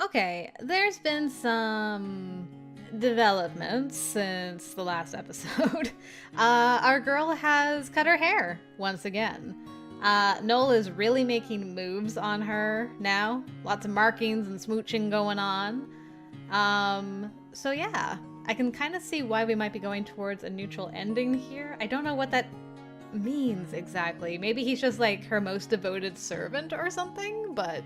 Okay, there's been some developments since the last episode. Our girl has cut her hair once again. Noel is really making moves on her now. Lots of markings and smooching going on. So yeah, I can kind of see why we might be going towards a neutral ending here. I don't know what that means exactly. Maybe he's just like her most devoted servant or something, but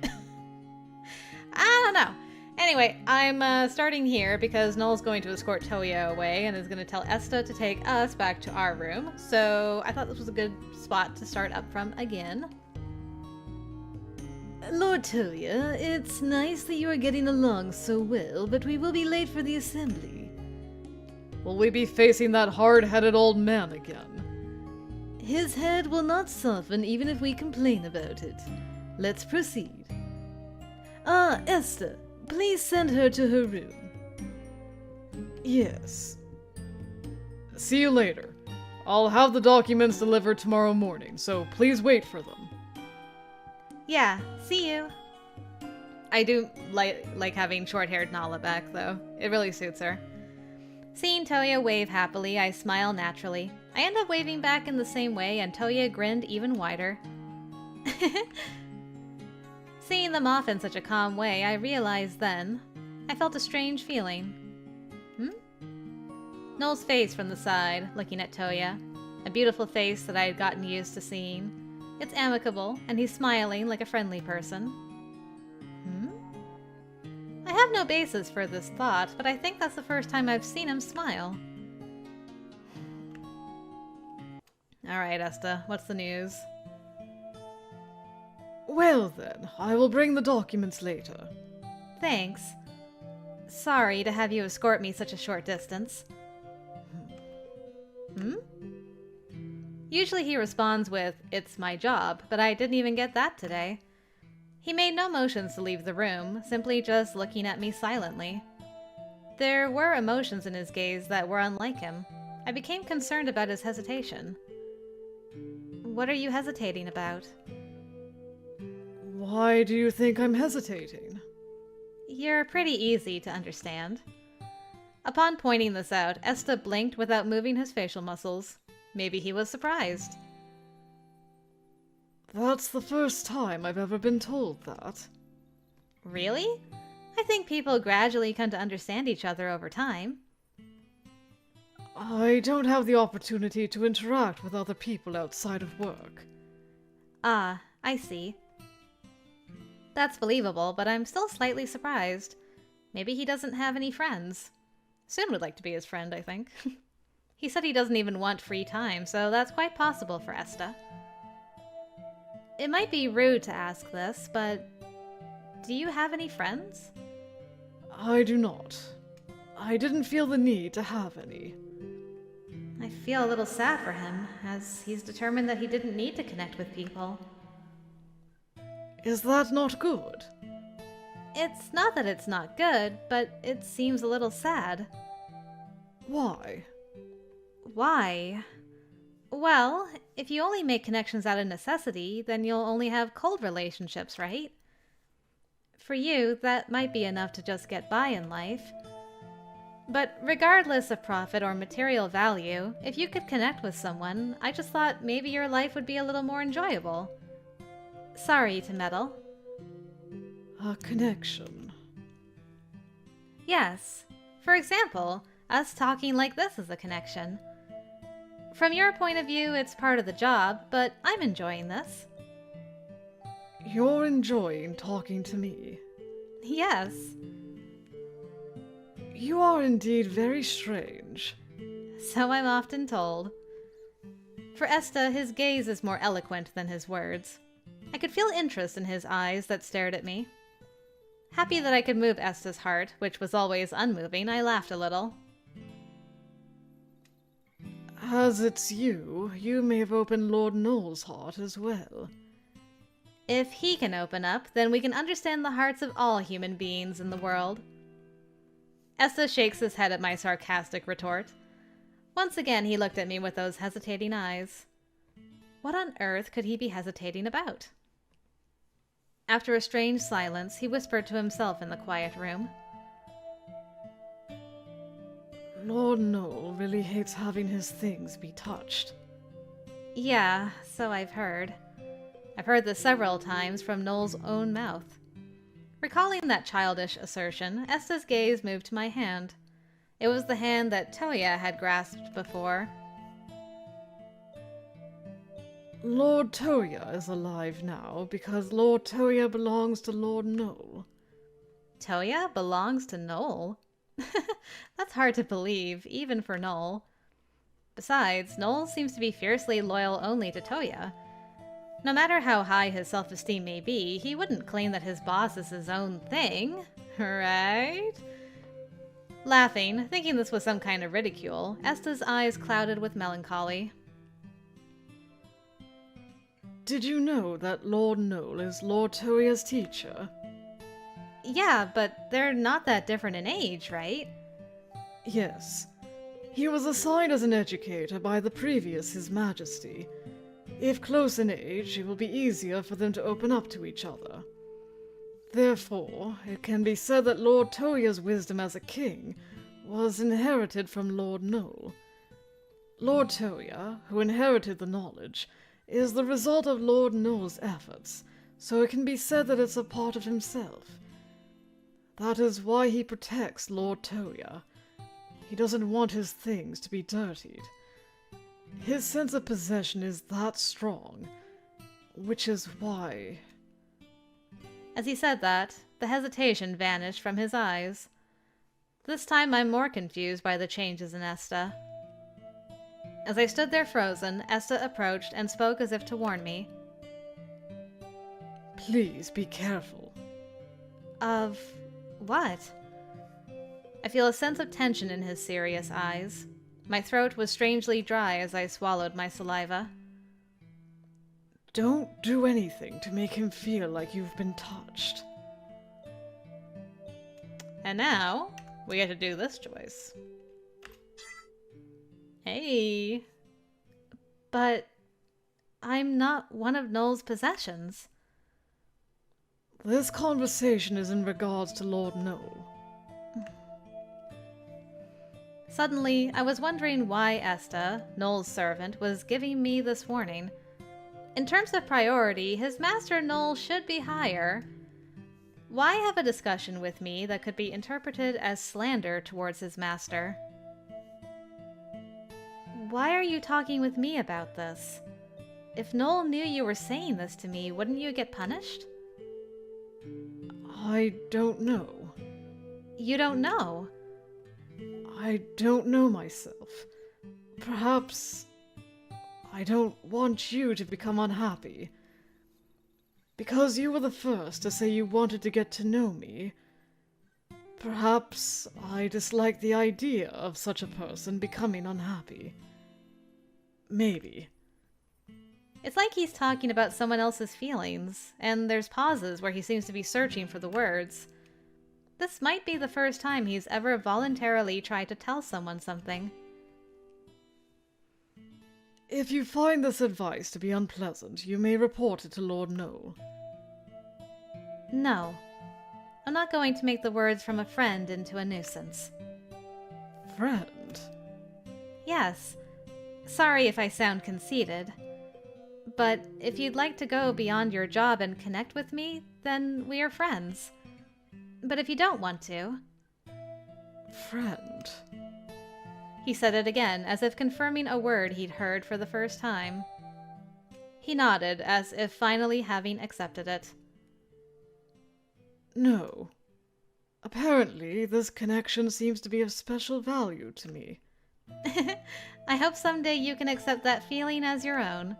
I don't know. Anyway, I'm starting here because Noel's going to escort Toya away and is going to tell Esta to take us back to our room. So I thought this was a good spot to start up from again. Lord Toya, it's nice that you are getting along so well, but we will be late for the assembly. Will we be facing that hard-headed old man again? His head will not soften even if we complain about it. Let's proceed. Ah, Esta, please send her to her room. Yes. See you later. I'll have the documents delivered tomorrow morning, so please wait for them. Yeah, see you. I do like having short-haired Naala back, though. It really suits her. Seeing Toya wave happily, I smile naturally. I end up waving back in the same way, and Toya grinned even wider. Seeing them off in such a calm way, I realized then I felt a strange feeling. Noel's face from the side, looking at Toya. A beautiful face that I had gotten used to seeing. It's amicable, and he's smiling like a friendly person. I have no basis for this thought, but I think that's the first time I've seen him smile. Alright, Esta, what's the news? Well then, I will bring the documents later. Thanks. Sorry to have you escort me such a short distance. Usually he responds with, "It's my job," but I didn't even get that today. He made no motions to leave the room, simply just looking at me silently. There were emotions in his gaze that were unlike him. I became concerned about his hesitation. What are you hesitating about? Why do you think I'm hesitating? You're pretty easy to understand. Upon pointing this out, Esta blinked without moving his facial muscles. Maybe he was surprised. That's the first time I've ever been told that. Really? I think people gradually come to understand each other over time. I don't have the opportunity to interact with other people outside of work. Ah, I see. That's believable, but I'm still slightly surprised. Maybe he doesn't have any friends. Sin would like to be his friend, I think. He said he doesn't even want free time, so that's quite possible for Esta. It might be rude to ask this, but do you have any friends? I do not. I didn't feel the need to have any. I feel a little sad for him, as he's determined that he didn't need to connect with people. Is that not good? It's not that it's not good, but it seems a little sad. Why? Why? Well, if you only make connections out of necessity, then you'll only have cold relationships, right? For you, that might be enough to just get by in life. But regardless of profit or material value, if you could connect with someone, I just thought maybe your life would be a little more enjoyable. Sorry to meddle. A connection. Yes. For example, us talking like this is a connection. From your point of view, it's part of the job, but I'm enjoying this. You're enjoying talking to me? Yes. You are indeed very strange. So I'm often told. For Esta, his gaze is more eloquent than his words. I could feel interest in his eyes that stared at me. Happy that I could move Esta's heart, which was always unmoving, I laughed a little. As it's you, you may have opened Lord Noel's heart as well. If he can open up, then we can understand the hearts of all human beings in the world. Esta shakes his head at my sarcastic retort. Once again he looked at me with those hesitating eyes. What on earth could he be hesitating about? After a strange silence, he whispered to himself in the quiet room. Lord Noel really hates having his things be touched. Yeah, so I've heard. I've heard this several times from Noel's own mouth. Recalling that childish assertion, Esta's gaze moved to my hand. It was the hand that Toya had grasped before. Lord Toya is alive now because Lord Toya belongs to Lord Noel. Toya belongs to Noel? That's hard to believe, even for Noel. Besides, Noel seems to be fiercely loyal only to Toya. No matter how high his self-esteem may be, he wouldn't claim that his boss is his own thing, right? Laughing, thinking this was some kind of ridicule, Esta's eyes clouded with melancholy. Did you know that Lord Noel is Lord Toya's teacher? Yeah, but they're not that different in age, right? Yes. He was assigned as an educator by the previous His Majesty. If close in age, it will be easier for them to open up to each other. Therefore, it can be said that Lord Toya's wisdom as a king was inherited from Lord Noel. Lord Toya, who inherited the knowledge, is the result of Lord Noel's efforts, so it can be said that it's a part of himself. That is why he protects Lord Toya. He doesn't want his things to be dirtied. His sense of possession is that strong, which is why... As he said that, the hesitation vanished from his eyes. This time I'm more confused by the changes in Esta. As I stood there frozen, Esta approached and spoke as if to warn me. Please be careful. Of what? I feel a sense of tension in his serious eyes. My throat was strangely dry as I swallowed my saliva. Don't do anything to make him feel like you've been touched. And now, we get to do this choice. Hey. But I'm not one of Noel's possessions. This conversation is in regards to Lord Noel. Suddenly, I was wondering why Esta, Noel's servant, was giving me this warning. In terms of priority, his master Noel should be higher. Why have a discussion with me that could be interpreted as slander towards his master? Why are you talking with me about this? If Noel knew you were saying this to me, wouldn't you get punished? I don't know. You don't know? I don't know myself. Perhaps I don't want you to become unhappy. Because you were the first to say you wanted to get to know me, perhaps I dislike the idea of such a person becoming unhappy. Maybe. It's like he's talking about someone else's feelings, and there's pauses where he seems to be searching for the words. This might be the first time he's ever voluntarily tried to tell someone something. If you find this advice to be unpleasant, you may report it to Lord Noel. No. I'm not going to make the words from a friend into a nuisance. Friend? Yes. Sorry if I sound conceited. But if you'd like to go beyond your job and connect with me, then we are friends. But if you don't want to... Friend? He said it again, as if confirming a word he'd heard for the first time. He nodded, as if finally having accepted it. No. Apparently, this connection seems to be of special value to me. I hope someday you can accept that feeling as your own.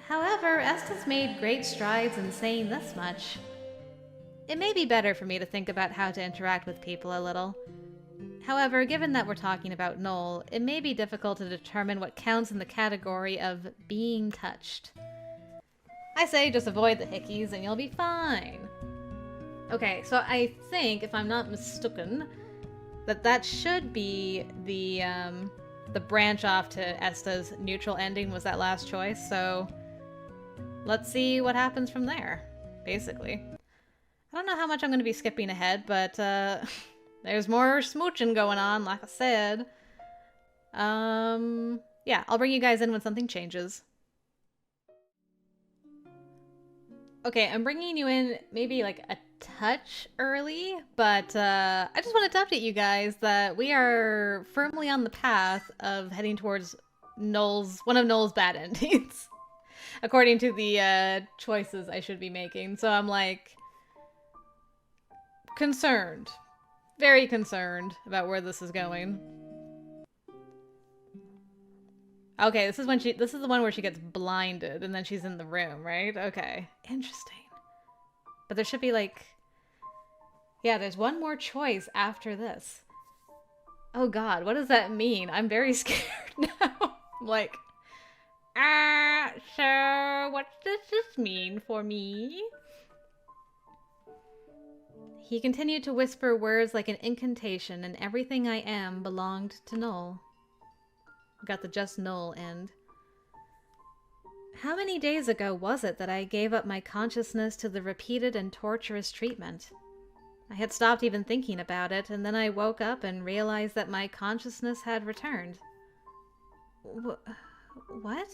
However, Esta's made great strides in saying this much. It may be better for me to think about how to interact with people a little. However, given that we're talking about Noel, it may be difficult to determine what counts in the category of being touched. I say just avoid the hickeys and you'll be fine. Okay, so I think, if I'm not mistaken, that should be the branch off to Esta's neutral ending was that last choice, so let's see what happens from there. basically. I don't know how much I'm going to be skipping ahead, but there's more smooching going on, like I said. Yeah, I'll bring you guys in when something changes. Okay, I'm bringing you in maybe like a touch early, but I just wanted to update you guys that we are firmly on the path of heading towards one of Noel's bad endings, according to the choices I should be making. So I'm like concerned, very concerned about where this is going. Okay, this is the one where she gets blinded and then she's in the room, right? Okay. Interesting. But there should be like, yeah, there's one more choice after this. Oh god, what does that mean? I'm very scared now. I'm like, so what does this mean for me? He continued to whisper words like an incantation, and everything I am belonged to Noel. Got the just Noel end. How many days ago was it that I gave up my consciousness to the repeated and torturous treatment? I had stopped even thinking about it, and then I woke up and realized that my consciousness had returned. What?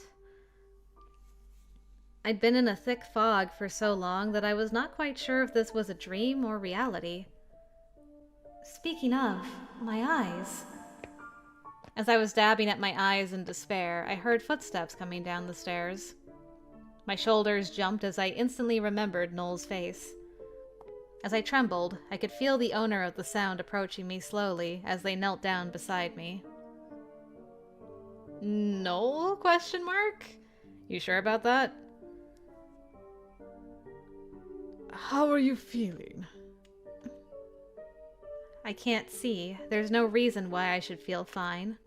I'd been in a thick fog for so long that I was not quite sure if this was a dream or reality. Speaking of, my eyes. As I was dabbing at my eyes in despair, I heard footsteps coming down the stairs. My shoulders jumped as I instantly remembered Noel's face. As I trembled, I could feel the owner of the sound approaching me slowly as they knelt down beside me. Noel? ? You sure about that? How are you feeling? I can't see. There's no reason why I should feel fine.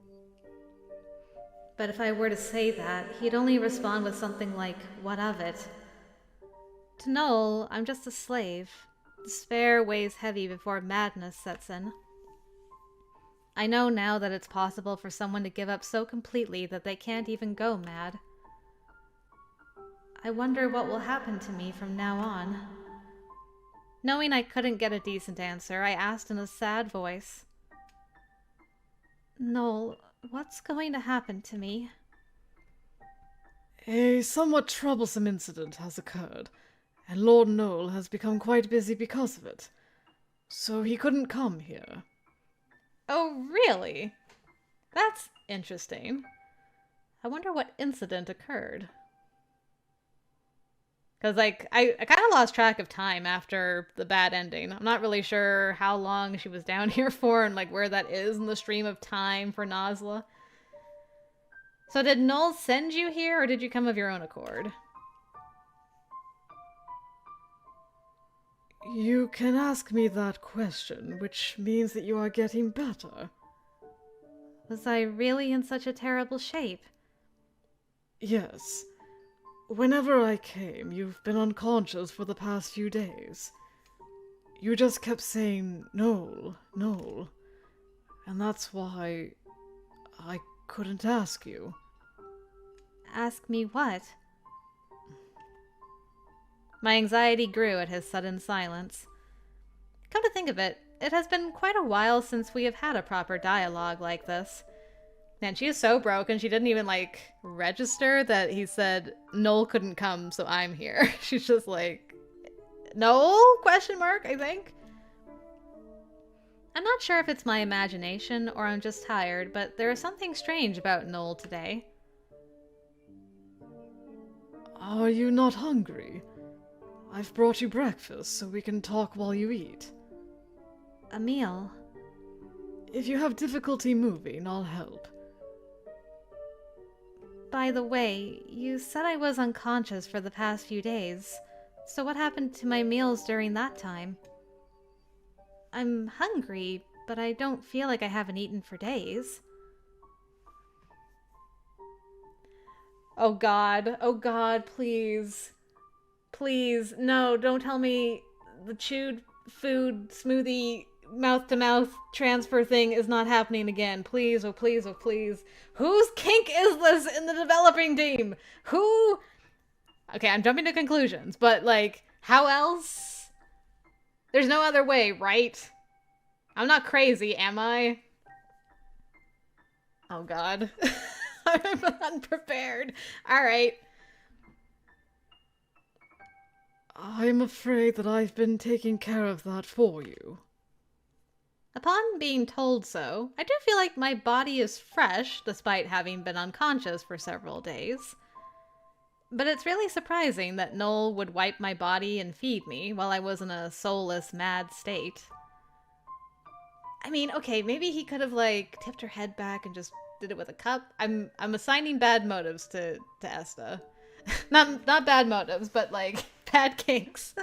But if I were to say that, he'd only respond with something like, what of it? To Noel, I'm just a slave. Despair weighs heavy before madness sets in. I know now that it's possible for someone to give up so completely that they can't even go mad. I wonder what will happen to me from now on. Knowing I couldn't get a decent answer, I asked in a sad voice, Noel, what's going to happen to me? A somewhat troublesome incident has occurred, and Lord Noel has become quite busy because of it. So he couldn't come here. Oh, really? That's interesting. I wonder what incident occurred. Because, like, I kind of lost track of time after the bad ending. I'm not really sure how long she was down here for and, like, where that is in the stream of time for Nasla. So did Noel send you here, or did you come of your own accord? You can ask me that question, which means that you are getting better. Was I really in such a terrible shape? Yes. Whenever I came, you've been unconscious for the past few days. You just kept saying, Noel, Noel. And that's why I couldn't ask you. Ask me what? My anxiety grew at his sudden silence. Come to think of it, it has been quite a while since we have had a proper dialogue like this. And she is so broken, she didn't even, like, register that he said, Noel couldn't come, so I'm here. She's just like, Noel? ? I think. I'm not sure if it's my imagination or I'm just tired, but there is something strange about Noel today. Are you not hungry? I've brought you breakfast so we can talk while you eat. A meal? If you have difficulty moving, I'll help. By the way, you said I was unconscious for the past few days. So what happened to my meals during that time? I'm hungry, but I don't feel like I haven't eaten for days. Oh God, please. Please, no, don't tell me the chewed food smoothie mouth-to-mouth transfer thing is not happening again. Please, oh please, oh please. Whose kink is this in the developing team? Who... Okay, I'm jumping to conclusions, but, like, How else? There's no other way, right? I'm not crazy, am I? Oh god. I'm unprepared. Alright. I'm afraid that I've been taking care of that for you. Upon being told so, I do feel like my body is fresh, despite having been unconscious for several days. But it's really surprising that Noel would wipe my body and feed me while I was in a soulless, mad state. I mean, okay, maybe he could have, like, tipped her head back and just did it with a cup. I'm assigning bad motives to Esta. not bad motives, but, like, bad kinks.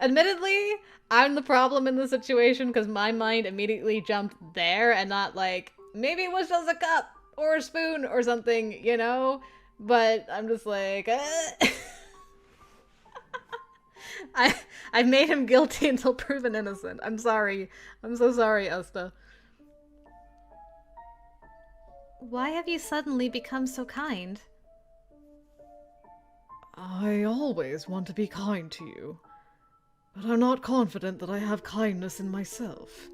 Admittedly, I'm the problem in the situation because my mind immediately jumped there and not like, maybe it was just a cup or a spoon or something, you know? But I'm just like, I've made him guilty until proven innocent. I'm sorry. I'm so sorry, Esta. Why have you suddenly become so kind? I always want to be kind to you, but I'm not confident that I have kindness in myself.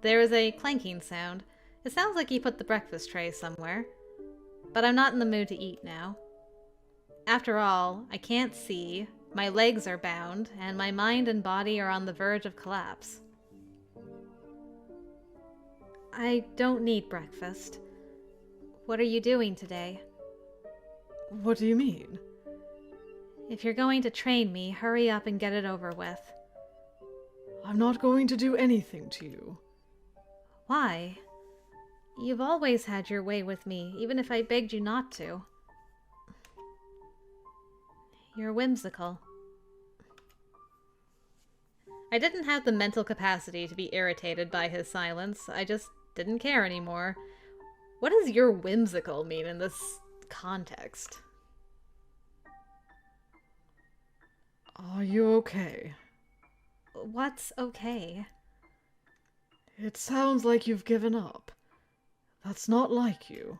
There is a clanking sound. It sounds like he put the breakfast tray somewhere. But I'm not in the mood to eat now. After all, I can't see, my legs are bound, and my mind and body are on the verge of collapse. I don't need breakfast. What are you doing today? What do you mean? If you're going to train me, hurry up and get it over with. I'm not going to do anything to you. Why? You've always had your way with me, even if I begged you not to. You're whimsical. I didn't have the mental capacity to be irritated by his silence. I just didn't care anymore. What does "you're whimsical" mean in this context? Are you okay? What's okay? It sounds like you've given up. That's not like you.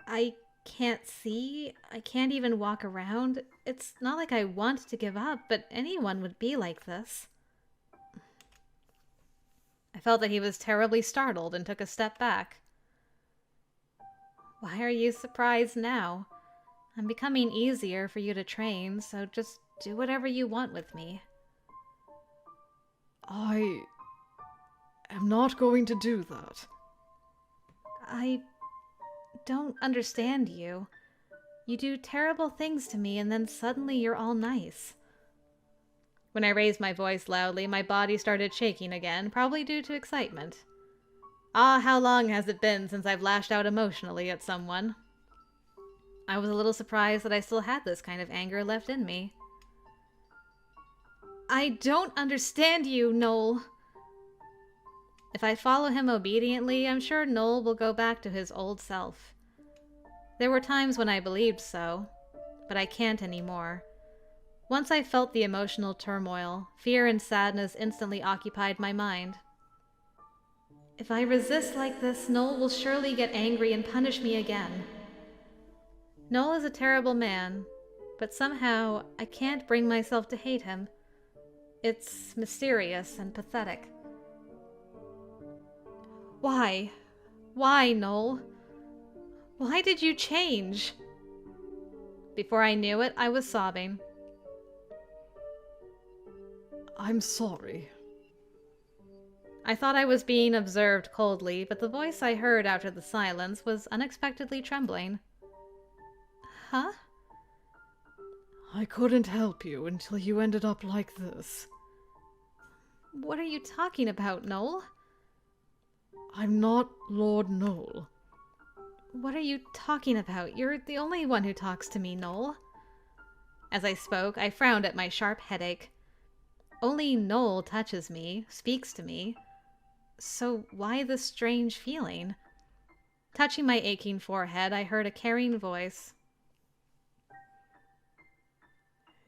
I can't see. I can't even walk around. It's not like I want to give up, but anyone would be like this. I felt that he was terribly startled and took a step back. Why are you surprised now? I'm becoming easier for you to train, so just do whatever you want with me. I am not going to do that. I don't understand you. You do terrible things to me and then suddenly you're all nice. When I raised my voice loudly, my body started shaking again, probably due to excitement. Ah, how long has it been since I've lashed out emotionally at someone? I was a little surprised that I still had this kind of anger left in me. I don't understand you, Noel. If I follow him obediently, I'm sure Noel will go back to his old self. There were times when I believed so, but I can't anymore. Once I felt the emotional turmoil, fear and sadness instantly occupied my mind. If I resist like this, Noel will surely get angry and punish me again. Noel is a terrible man, but somehow I can't bring myself to hate him. It's mysterious and pathetic. Why? Why, Noel? Why did you change? Before I knew it, I was sobbing. I'm sorry. I thought I was being observed coldly, but the voice I heard after the silence was unexpectedly trembling. Huh? I couldn't help you until you ended up like this. What are you talking about, Noel? I'm not Lord Noel. What are you talking about? You're the only one who talks to me, Noel. As I spoke, I frowned at my sharp headache. Only Noel touches me, speaks to me. So why this strange feeling? Touching my aching forehead, I heard a caring voice.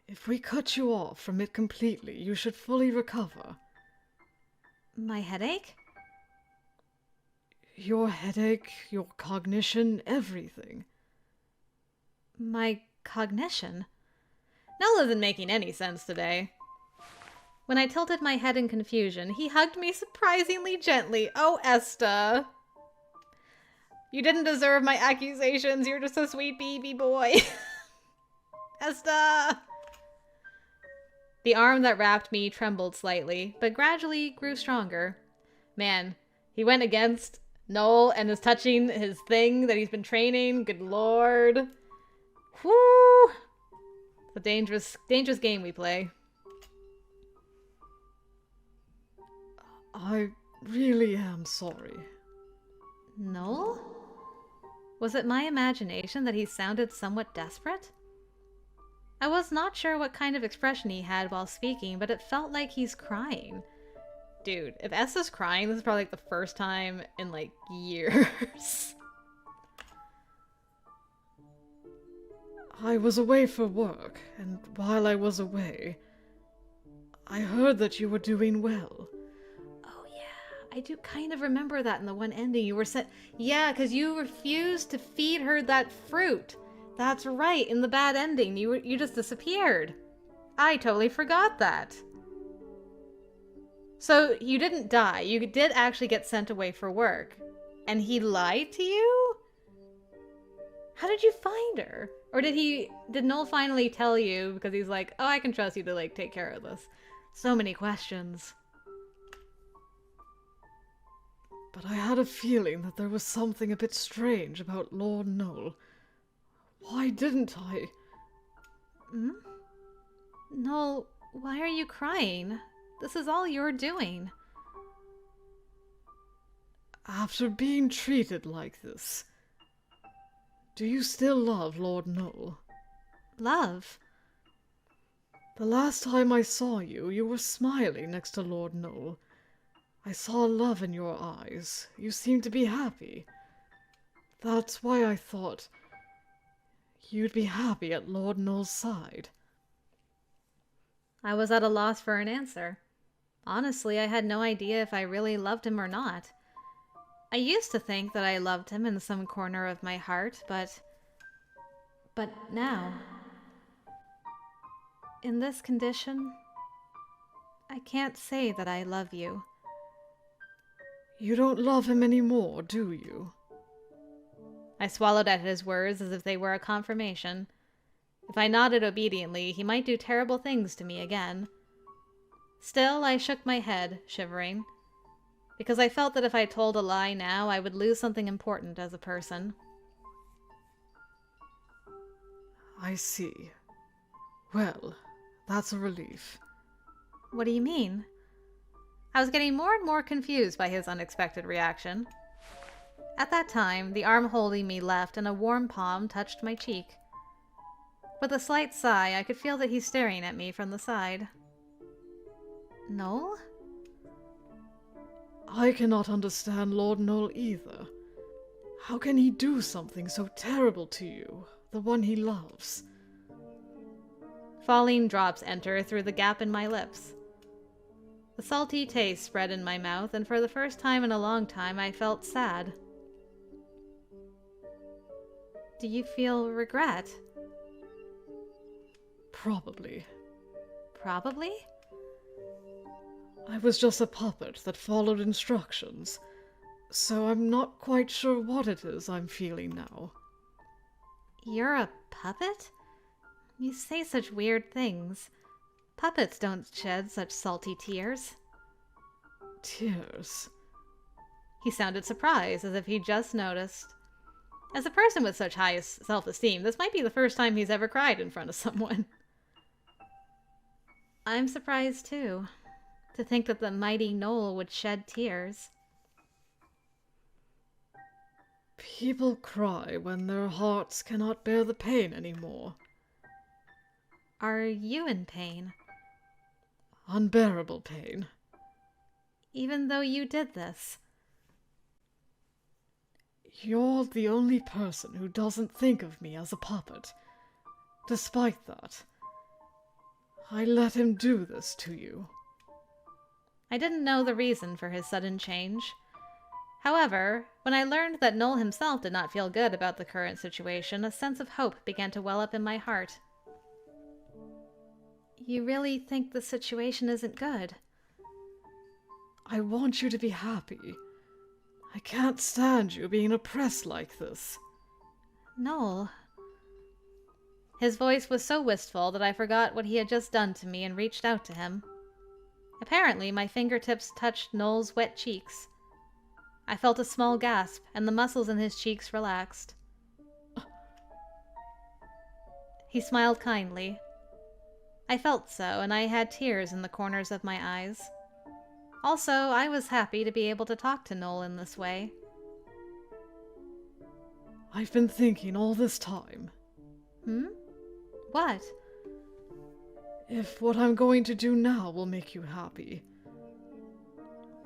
If we cut you off from it completely, you should fully recover. My headache? Your headache, your cognition, everything. My cognition. Noel isn't making any sense today. When I tilted my head in confusion, he hugged me surprisingly gently. Oh, Esta. You didn't deserve my accusations. You're just a sweet baby boy. Esta! The arm that wrapped me trembled slightly, but gradually grew stronger. Man, he went against Noel and is touching his thing that he's been training. Good lord. Whoo! It's a dangerous game we play. I really am sorry. Noel? Was it my imagination that he sounded somewhat desperate? I was not sure what kind of expression he had while speaking, but it felt like he's crying. Dude, if Esta's crying, this is probably like the first time in like years. I was away for work, and while I was away, I heard that you were doing well. Oh yeah, I do kind of remember that in the one ending you were sent. Yeah, because you refused to feed her that fruit. That's right, in the bad ending, you just disappeared. I totally forgot that. So you didn't die, you did actually get sent away for work. And he lied to you? How did you find her? Or did Noel finally tell you because he's like, oh, I can trust you to like take care of this? So many questions. But I had a feeling that there was something a bit strange about Lord Noel. Why didn't I? Hmm? Noel, why are you crying? This is all you're doing. After being treated like this, do you still love Lord Noel? Love? The last time I saw you, you were smiling next to Lord Noel. I saw love in your eyes. You seemed to be happy. That's why I thought you'd be happy at Lord Noel's side. I was at a loss for an answer. Honestly, I had no idea if I really loved him or not. I used to think that I loved him in some corner of my heart, but now, in this condition, I can't say that I love you. You don't love him anymore, do you? I swallowed at his words as if they were a confirmation. If I nodded obediently, he might do terrible things to me again. Still, I shook my head, shivering, because I felt that if I told a lie now, I would lose something important as a person. I see. Well, that's a relief. What do you mean? I was getting more and more confused by his unexpected reaction. At that time, the arm holding me left and a warm palm touched my cheek. With a slight sigh, I could feel that he's staring at me from the side. Noel? I cannot understand Lord Noel either. How can he do something so terrible to you, the one he loves? Falling drops enter through the gap in my lips. The salty taste spread in my mouth, and for the first time in a long time, I felt sad. Do you feel regret? Probably. Probably? I was just a puppet that followed instructions, so I'm not quite sure what it is I'm feeling now. You're a puppet? You say such weird things. Puppets don't shed such salty tears. Tears? He sounded surprised, as if he just noticed. As a person with such high self-esteem, this might be the first time he's ever cried in front of someone. I'm surprised, too, to think that the mighty Noel would shed tears. People cry when their hearts cannot bear the pain anymore. Are you in pain? Unbearable pain. Even though you did this? You're the only person who doesn't think of me as a puppet. Despite that, I let him do this to you. I didn't know the reason for his sudden change. However, when I learned that Noel himself did not feel good about the current situation, a sense of hope began to well up in my heart. You really think the situation isn't good? I want you to be happy. I can't stand you being oppressed like this. Noel. His voice was so wistful that I forgot what he had just done to me and reached out to him. Apparently, my fingertips touched Noel's wet cheeks. I felt a small gasp, and the muscles in his cheeks relaxed. He smiled kindly. I felt so, and I had tears in the corners of my eyes. Also, I was happy to be able to talk to Noel in this way. I've been thinking all this time. What? If what I'm going to do now will make you happy.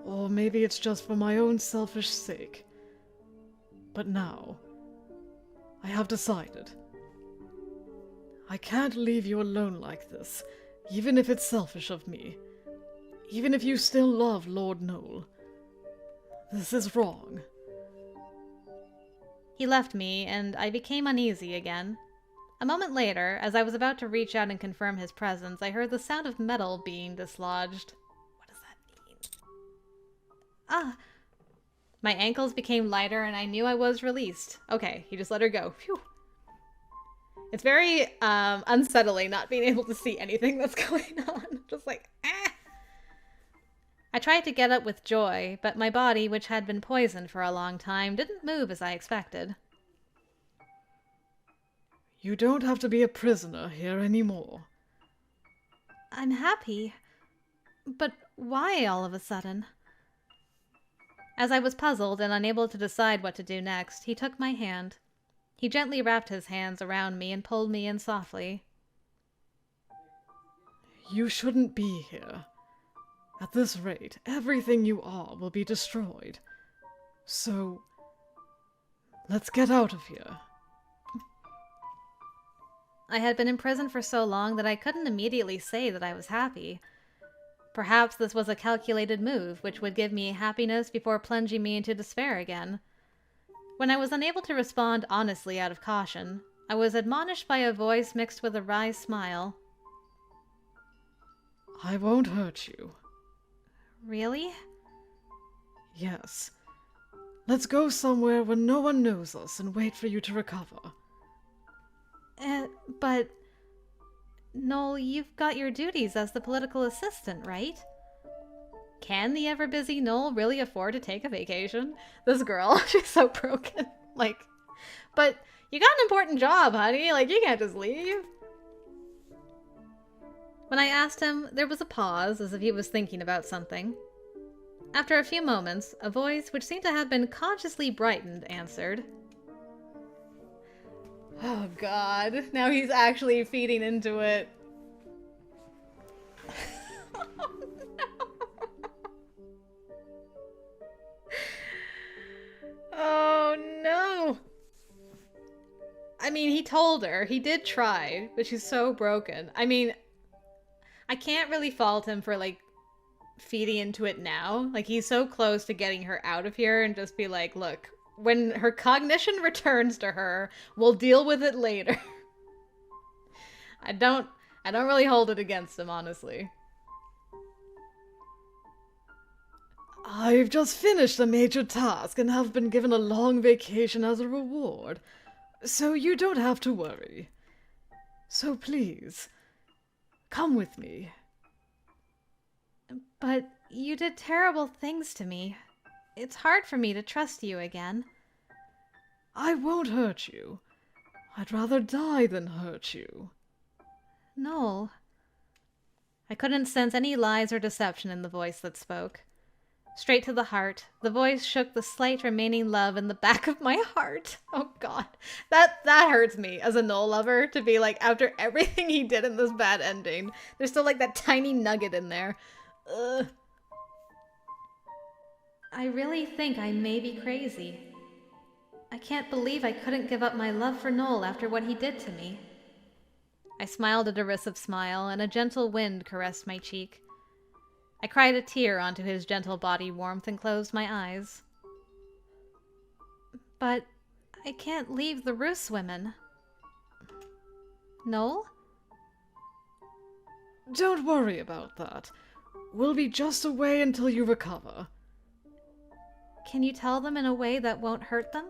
Or maybe it's just for my own selfish sake. But now, I have decided. I can't leave you alone like this, even if it's selfish of me. Even if you still love Lord Noel. This is wrong. He left me, and I became uneasy again. A moment later, as I was about to reach out and confirm his presence, I heard the sound of metal being dislodged. What does that mean? Ah! My ankles became lighter, and I knew I was released. Okay, he just let her go. Phew. It's very unsettling not being able to see anything that's going on. Just like, ah! I tried to get up with joy, but my body, which had been poisoned for a long time, didn't move as I expected. You don't have to be a prisoner here anymore. I'm happy. But why all of a sudden? As I was puzzled and unable to decide what to do next, he took my hand. He gently wrapped his hands around me and pulled me in softly. You shouldn't be here. At this rate, everything you are will be destroyed. So, let's get out of here. I had been in prison for so long that I couldn't immediately say that I was happy. Perhaps this was a calculated move, which would give me happiness before plunging me into despair again. When I was unable to respond honestly out of caution, I was admonished by a voice mixed with a wry smile. I won't hurt you. Really? Yes. Let's go somewhere where no one knows us and wait for you to recover. But... Noel, you've got your duties as the political assistant, right? Can the ever-busy Noel really afford to take a vacation? This girl, she's so broken. Like, but you got an important job, honey. Like, you can't just leave. When I asked him, there was a pause, as if he was thinking about something. After a few moments, a voice, which seemed to have been consciously brightened, answered. Oh god, now he's actually feeding into it. Oh no! I mean, he told her. He did try, but she's so broken. I mean, I can't really fault him for, like, feeding into it now. Like, he's so close to getting her out of here and just be like, look, when her cognition returns to her, we'll deal with it later. I don't really hold it against him, honestly. I've just finished a major task and have been given a long vacation as a reward, so you don't have to worry. So please, come with me. But you did terrible things to me. It's hard for me to trust you again. I won't hurt you. I'd rather die than hurt you. Noel. I couldn't sense any lies or deception in the voice that spoke. Straight to the heart, the voice shook the slight remaining love in the back of my heart. Oh god. That hurts me as a Noel lover, to be like, after everything he did in this bad ending, there's still like that tiny nugget in there. Ugh. I really think I may be crazy. I can't believe I couldn't give up my love for Noel after what he did to me. I smiled a derisive smile, and a gentle wind caressed my cheek. I cried a tear onto his gentle body warmth and closed my eyes. But I can't leave the Rus women. Noel? Don't worry about that. We'll be just away until you recover. Can you tell them in a way that won't hurt them?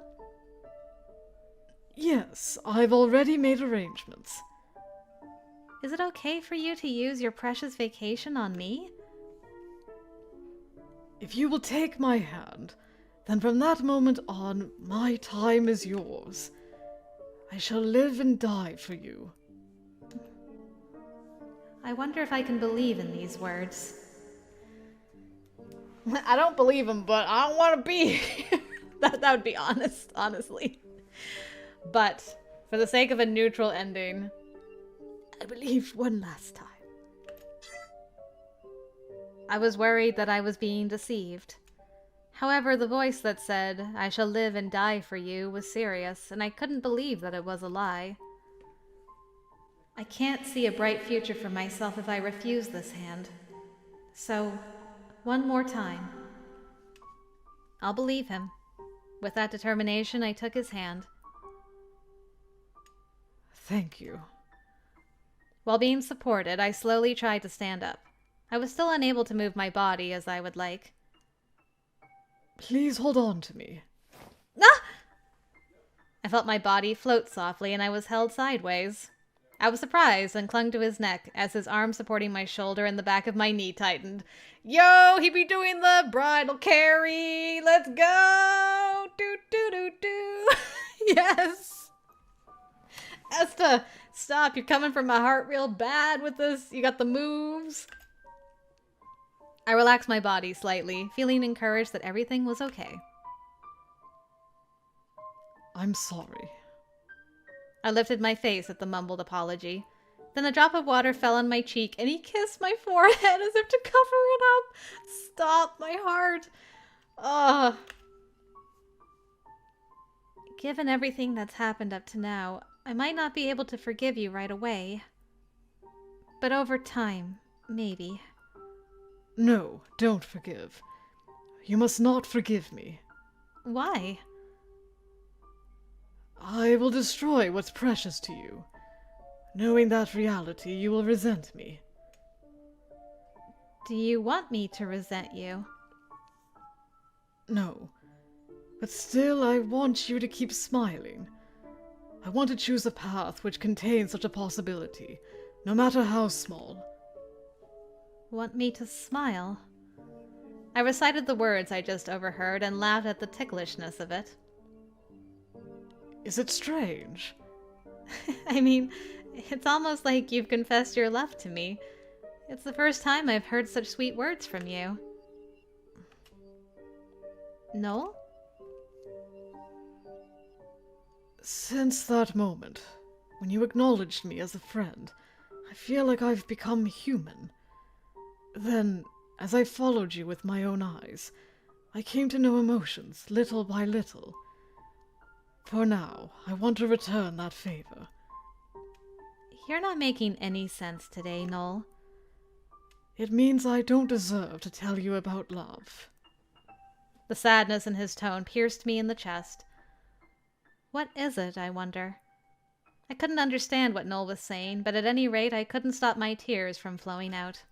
Yes, I've already made arrangements. Is it okay for you to use your precious vacation on me? If you will take my hand, then from that moment on, my time is yours. I shall live and die for you. I wonder if I can believe in these words. I don't believe him, but I don't want to be. that would be honest, honestly. But for the sake of a neutral ending, I believe one last time. I was worried that I was being deceived. However, the voice that said, "I shall live and die for you," was serious, and I couldn't believe that it was a lie. I can't see a bright future for myself if I refuse this hand. So, one more time. I'll believe him. With that determination, I took his hand. Thank you. While being supported, I slowly tried to stand up. I was still unable to move my body as I would like. Please hold on to me. Ah! I felt my body float softly and I was held sideways. I was surprised and clung to his neck as his arm supporting my shoulder and the back of my knee tightened. Yo, he be doing the bridal carry. Let's go. Do, do, do, do. Yes. Esta, stop. You're coming for my heart real bad with this. You got the moves. I relaxed my body slightly, feeling encouraged that everything was okay. I'm sorry. I lifted my face at the mumbled apology. Then a drop of water fell on my cheek and he kissed my forehead as if to cover it up. Stop, my heart. Ugh. Given everything that's happened up to now, I might not be able to forgive you right away. But over time, maybe. No, don't forgive. You must not forgive me. Why? I will destroy what's precious to you. Knowing that reality, you will resent me. Do you want me to resent you? No. But still, I want you to keep smiling. I want to choose a path which contains such a possibility, no matter how small. Want me to smile? I recited the words I just overheard and laughed at the ticklishness of it. Is it strange? I mean, it's almost like you've confessed your love to me. It's the first time I've heard such sweet words from you. Noel? Since that moment, when you acknowledged me as a friend, I feel like I've become human. Then, as I followed you with my own eyes, I came to know emotions little by little. For now, I want to return that favor. You're not making any sense today, Noel. It means I don't deserve to tell you about love. The sadness in his tone pierced me in the chest. What is it, I wonder? I couldn't understand what Noel was saying, but at any rate I couldn't stop my tears from flowing out.